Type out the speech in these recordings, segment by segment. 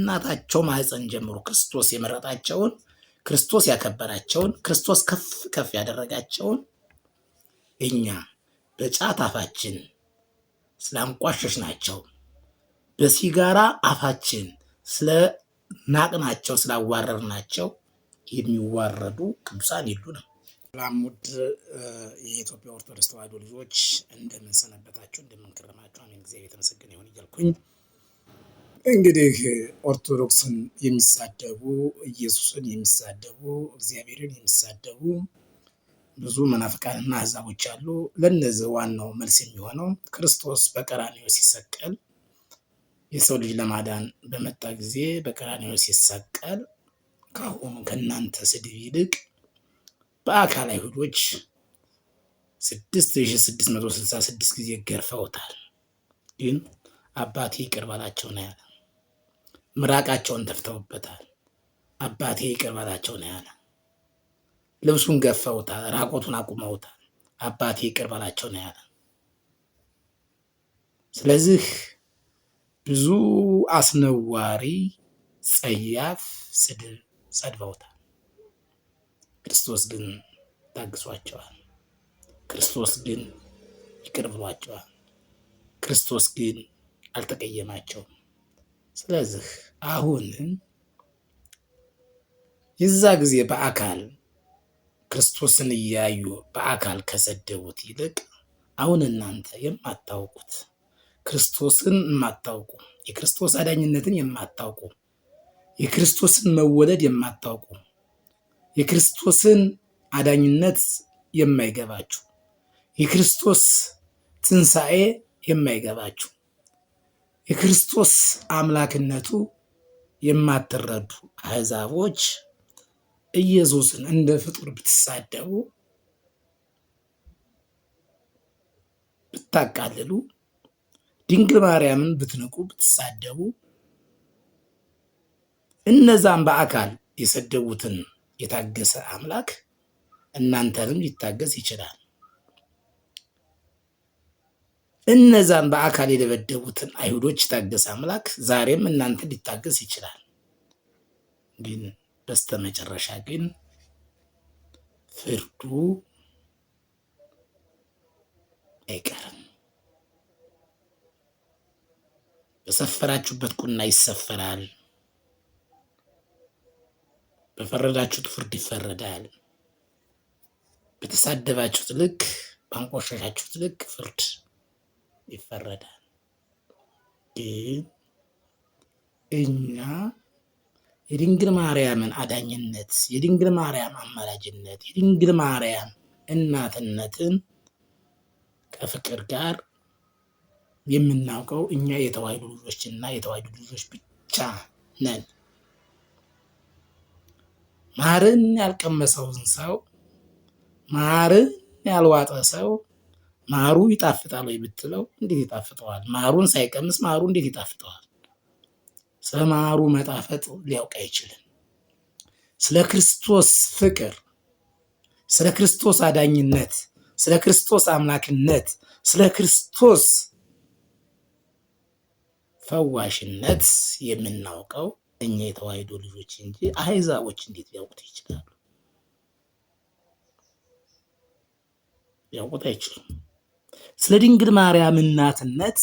እናታቸው ማህፀን ጀምሮ ክርስቶስ የመረጣቸውን ክርስቶስ ያከበራቸውን ክርስቶስ ከፍ ከፍ ያደረጋቸውን እኛ በጫት አፋችን ስላንቋሸሽናቸው በሲጋራ አፋችን ስለናቅናቸው ስላዋረርናቸው የሚዋረዱ ቅዱሳን የሉንም። ሰላም ውድ የኢትዮጵያ ኦርቶዶክስ ተዋሕዶ ልጆች እንደምን ሰነበታችሁ? እንደምን ከረማችሁ? አሜን። እግዚአብሔር የተመሰገነ ይሁን እያልኩኝ እንግዲህ ኦርቶዶክስን የሚሳደቡ ኢየሱስን የሚሳደቡ እግዚአብሔርን የሚሳደቡ ብዙ መናፍቃንና አሕዛቦች አሉ። ለነዚህ ዋናው መልስ የሚሆነው ክርስቶስ በቀራንዮ ሲሰቀል የሰው ልጅ ለማዳን በመጣ ጊዜ በቀራንዮ ሲሰቀል ካሁኑ ከእናንተ ስድብ ይልቅ በአካል አይሁዶች 6666 ጊዜ ገርፈውታል። ግን አባቴ ይቅር በላቸው ነው ያለ። ምራቃቸውን ተፍተውበታል። አባቴ ይቅር በላቸው ነው ያለ። ልብሱን ገፈውታል። ራቆቱን አቁመውታል። አባቴ ይቅር በላቸው ነው ያለ። ስለዚህ ብዙ አስነዋሪ ጸያፍ ስድብ ሰድበውታል። ክርስቶስ ግን ታግሷቸዋል። ክርስቶስ ግን ይቅር ብሏቸዋል። ክርስቶስ ግን አልተቀየማቸውም። ስለዚህ አሁንም የዛ ጊዜ በአካል ክርስቶስን እያዩ በአካል ከሰደቡት ይልቅ አሁን እናንተ የማታውቁት ክርስቶስን የማታውቁ የክርስቶስ አዳኝነትን የማታውቁ የክርስቶስን መወለድ የማታውቁ የክርስቶስን አዳኝነት የማይገባችሁ የክርስቶስ ትንሣኤ የማይገባችሁ የክርስቶስ አምላክነቱ የማትረዱ አሕዛቦች ኢየሱስን እንደ ፍጡር ብትሳደቡ ብታቃልሉ ድንግል ማርያምን ብትንቁ ብትሳደቡ እነዛም በአካል የሰደቡትን የታገሰ አምላክ እናንተንም ሊታገስ ይችላል። እነዛን በአካል የደበደቡትን አይሁዶች የታገሰ አምላክ ዛሬም እናንተን ሊታገስ ይችላል። ግን በስተመጨረሻ ግን ፍርዱ አይቀርም። በሰፈራችሁበት ቁና ይሰፈራል። በፈረዳችሁት ፍርድ ይፈረዳል። በተሳደባችሁት ልክ ባንቆሸሻችሁት ልክ ፍርድ ይፈረዳል። ግን እኛ የድንግል ማርያምን አዳኝነት፣ የድንግል ማርያም አማላጅነት፣ የድንግል ማርያም እናትነትን ከፍቅር ጋር የምናውቀው እኛ የተዋሕዶ ልጆችና የተዋሕዶ ልጆች ብቻ ነን። ማርን ያልቀመሰውን ሰው ማርን ያልዋጠ ሰው ማሩ ይጣፍጣል ወይ ብትለው እንዴት ይጣፍጠዋል? ማሩን ሳይቀምስ ማሩ እንዴት ይጣፍጠዋል? ስለ ማሩ መጣፈጥ ሊያውቅ አይችልም። ስለ ክርስቶስ ፍቅር፣ ስለ ክርስቶስ አዳኝነት፣ ስለ ክርስቶስ አምላክነት፣ ስለ ክርስቶስ ፈዋሽነት የምናውቀው እኛ የተዋሕዶ ልጆች እንጂ አሕዛቦች እንዴት ሊያውቁት ይችላሉ? ሊያውቁት አይችሉም። ስለ ድንግል ማርያም እናትነት፣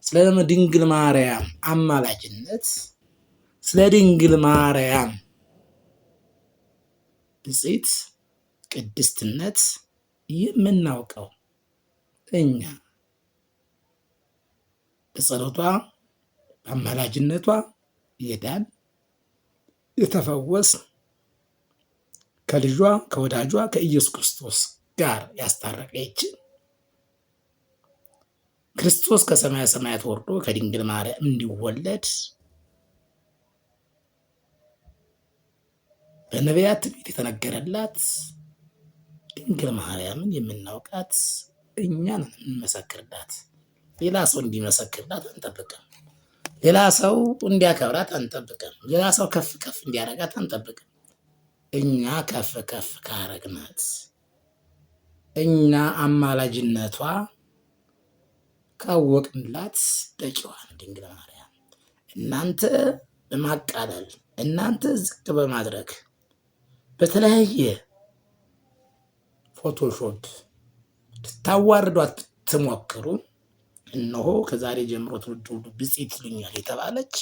ስለ ድንግል ማርያም አማላጅነት፣ ስለ ድንግል ማርያም ብፅዕት ቅድስትነት የምናውቀው እኛ በጸሎቷ በአማላጅነቷ የዳን የተፈወስ ከልጇ ከወዳጇ ከኢየሱስ ክርስቶስ ጋር ያስታረቀችን ክርስቶስ ከሰማየ ሰማያት ወርዶ ከድንግል ማርያም እንዲወለድ በነቢያት ትንቢት የተነገረላት ድንግል ማርያምን የምናውቃት እኛን እንመሰክርላት። ሌላ ሰው እንዲመሰክርላት አንጠብቅም። ሌላ ሰው እንዲያከብራት አንጠብቅም። ሌላ ሰው ከፍ ከፍ እንዲያረጋት አንጠብቅም። እኛ ከፍ ከፍ ካረግናት እኛ አማላጅነቷ ካወቅንላት በቂዋ ነው ድንግል ማርያም። እናንተ በማቃለል እናንተ ዝቅ በማድረግ በተለያየ ፎቶሾፕ ልታዋርዷት ትሞክሩ፣ እነሆ ከዛሬ ጀምሮ ትውልድ ሁሉ ብፅዕት ይሉኛል የተባለች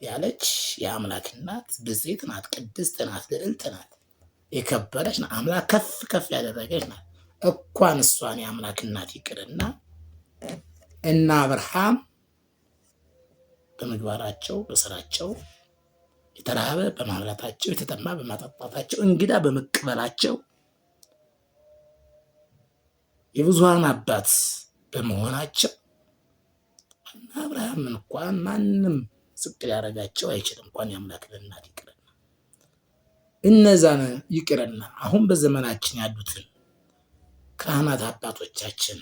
ያለች የአምላክ እናት ብፅዕት ናት፣ ቅድስት ናት፣ ልዕልት ናት፣ የከበረች ናት፣ አምላክ ከፍ ከፍ ያደረገች ናት። እንኳን እሷን የአምላክ እናት ይቅርና እና አብርሃም በምግባራቸው በስራቸው የተራበ በማብላታቸው የተጠማ በማጠጣታቸው እንግዳ በመቀበላቸው የብዙሃን አባት በመሆናቸው እና አብርሃም እንኳን ማንም ዝቅ ሊያደርጋቸው አይችልም። እንኳን የአምላክ እናት ይቅርና እነዛን ይቅርና አሁን በዘመናችን ያሉትን ካህናት አባቶቻችን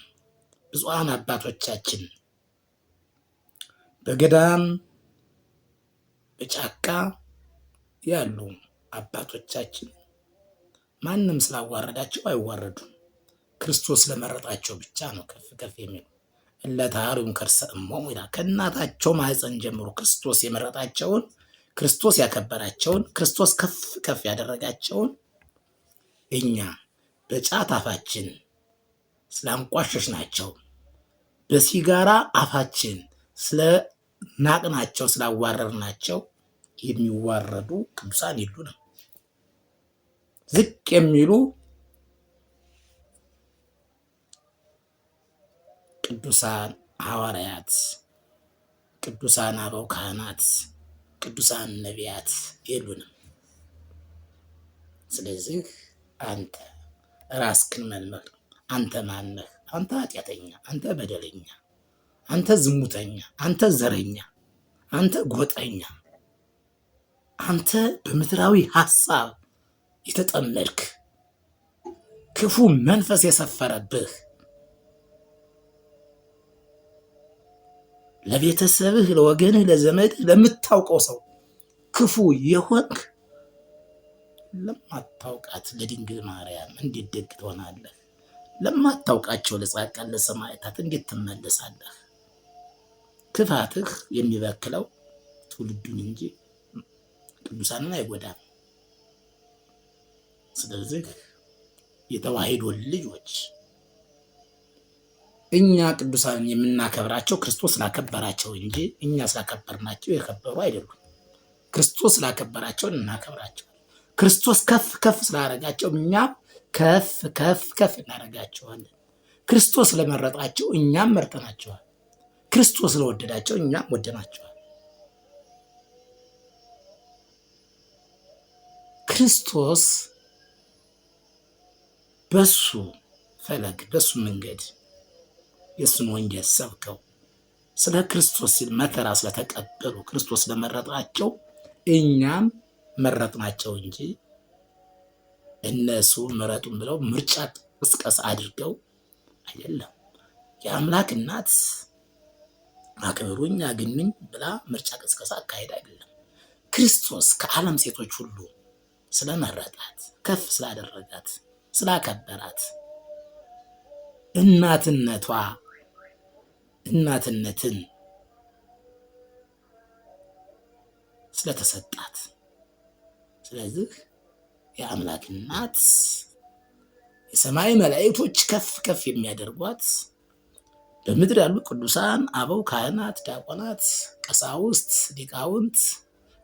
ብፁዓን አባቶቻችን በገዳም በጫካ ያሉ አባቶቻችን ማንም ስላዋረዳቸው አይዋረዱም። ክርስቶስ ለመረጣቸው ብቻ ነው ከፍ ከፍ የሚሉ እለታሪውን ከርሰ እሞሙ ይላል። ከእናታቸው ማህፀን ጀምሮ ክርስቶስ የመረጣቸውን፣ ክርስቶስ ያከበራቸውን፣ ክርስቶስ ከፍ ከፍ ያደረጋቸውን እኛ በጫት አፋችን ስላንቋሸሽ ናቸው፣ በሲጋራ አፋችን ስለናቅናቸው ስላዋረርናቸው የሚዋረዱ ቅዱሳን የሉንም። ዝቅ የሚሉ ቅዱሳን ሐዋርያት፣ ቅዱሳን አበው ካህናት፣ ቅዱሳን ነቢያት የሉንም። ስለዚህ አንተ ራስክን መልመድ። አንተ ማነህ? አንተ ኃጢአተኛ፣ አንተ በደለኛ፣ አንተ ዝሙተኛ፣ አንተ ዘረኛ፣ አንተ ጎጠኛ፣ አንተ በምድራዊ ሐሳብ የተጠመድክ ክፉ መንፈስ የሰፈረብህ ለቤተሰብህ፣ ለወገንህ፣ ለዘመድህ፣ ለምታውቀው ሰው ክፉ የሆንክ ለማታውቃት ለድንግል ማርያም እንዴት ደግ ትሆናለህ? ለማታውቃቸው ለጻድቃን ለሰማዕታት እንዴት ትመለሳለህ? ክፋትህ የሚበክለው ትውልዱን እንጂ ቅዱሳንን አይጎዳም። ስለዚህ የተዋሕዶ ልጆች እኛ ቅዱሳንን የምናከብራቸው ክርስቶስ ስላከበራቸው እንጂ እኛ ስላከበርናቸው የከበሩ አይደሉም። ክርስቶስ ስላከበራቸው እናከብራቸው። ክርስቶስ ከፍ ከፍ ስላደረጋቸው እኛም ከፍ ከፍ ከፍ እናደርጋቸዋለን። ክርስቶስ ስለመረጣቸው እኛም መርጠናቸዋል። ክርስቶስ ስለወደዳቸው እኛም ወደናቸዋል። ክርስቶስ በሱ ፈለግ በሱ መንገድ የሱን ወንጌል ሰብከው ስለ ክርስቶስ ሲል መከራ ስለተቀበሉ ክርስቶስ ስለመረጣቸው እኛም መረጥናቸው እንጂ እነሱ መረጡን ብለው ምርጫ ቅስቀሳ አድርገው አይደለም። የአምላክ እናት አክብሩኝ አግኙኝ ብላ ምርጫ ቅስቀሳ አካሄድ አይደለም። ክርስቶስ ከዓለም ሴቶች ሁሉ ስለመረጣት ከፍ ስላደረጋት ስላከበራት እናትነትን ስለተሰጣት፣ ስለዚህ የአምላክ እናት የሰማይ መላእክቶች ከፍ ከፍ የሚያደርጓት በምድር ያሉ ቅዱሳን አበው ካህናት፣ ዲያቆናት፣ ቀሳውስት፣ ሊቃውንት፣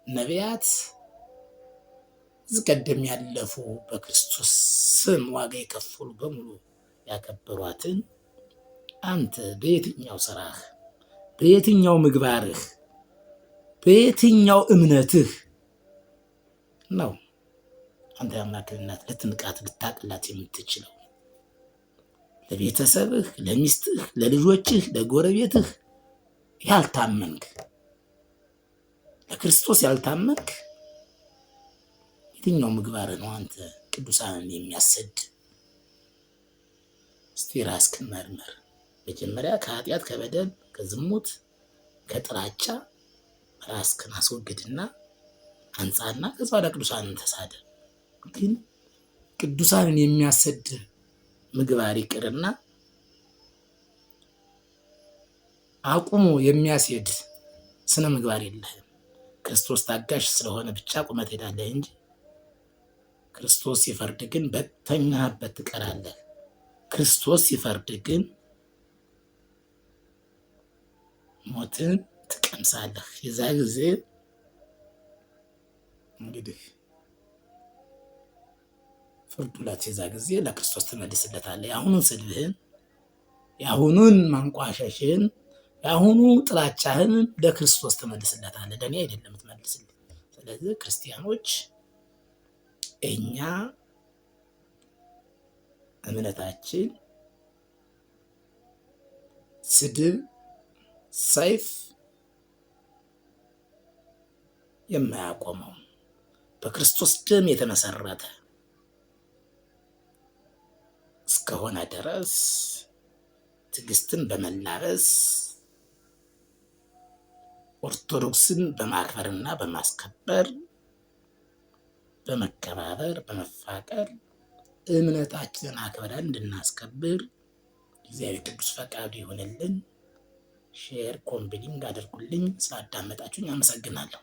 ነቢያት እዚህ ቀደም ያለፉ በክርስቶስ ስም ዋጋ የከፈሉ በሙሉ ያከበሯትን አንተ በየትኛው ስራህ፣ በየትኛው ምግባርህ፣ በየትኛው እምነትህ ነው አንተ የአምላክን እናት ልትንቃት ልታቅላት የምትችለው? ለቤተሰብህ፣ ለሚስትህ፣ ለልጆችህ፣ ለጎረቤትህ ያልታመንክ፣ ለክርስቶስ ያልታመንክ የትኛው ምግባር ነው አንተ ቅዱሳንን የሚያሰድ? እስቲ ራስክን መርምር። መጀመሪያ ከኃጢአት፣ ከበደል፣ ከዝሙት፣ ከጥላቻ ራስክን አስወግድና አንጻና ከዛ ወደ ቅዱሳንን ተሳደብ። ግን ቅዱሳንን የሚያሰድ ምግባር ይቅርና አቁሞ የሚያስሄድ ስነ ምግባር የለህም። ክርስቶስ ታጋሽ ስለሆነ ብቻ ቁመህ ትሄዳለህ እንጂ ክርስቶስ ሲፈርድ ግን በተኛህበት ትቀራለህ። ክርስቶስ ሲፈርድ ግን ሞትን ትቀምሳለህ። የዛ ጊዜ እንግዲህ ፍርዱ ላት የዛ ጊዜ ለክርስቶስ ትመልስለታለህ። የአሁኑን ስድብህን፣ የአሁኑን ማንቋሸሽን፣ የአሁኑ ጥላቻህን ለክርስቶስ ትመልስለታለህ። ለእኔ አይደለም ትመልስልኝ። ስለዚህ ክርስቲያኖች እኛ እምነታችን ስድብ፣ ሰይፍ የማያቆመው በክርስቶስ ደም የተመሰረተ እስከሆነ ድረስ ትዕግስትን በመላበስ ኦርቶዶክስን በማክበርና በማስከበር በመከባበር በመፋቀር እምነታችንን አክብረን እንድናስከብር እግዚአብሔር ቅዱስ ፈቃዱ ይሆንልን። ሼር ኮምቢሊንግ አድርጉልኝ። ስላዳመጣችሁኝ አመሰግናለሁ።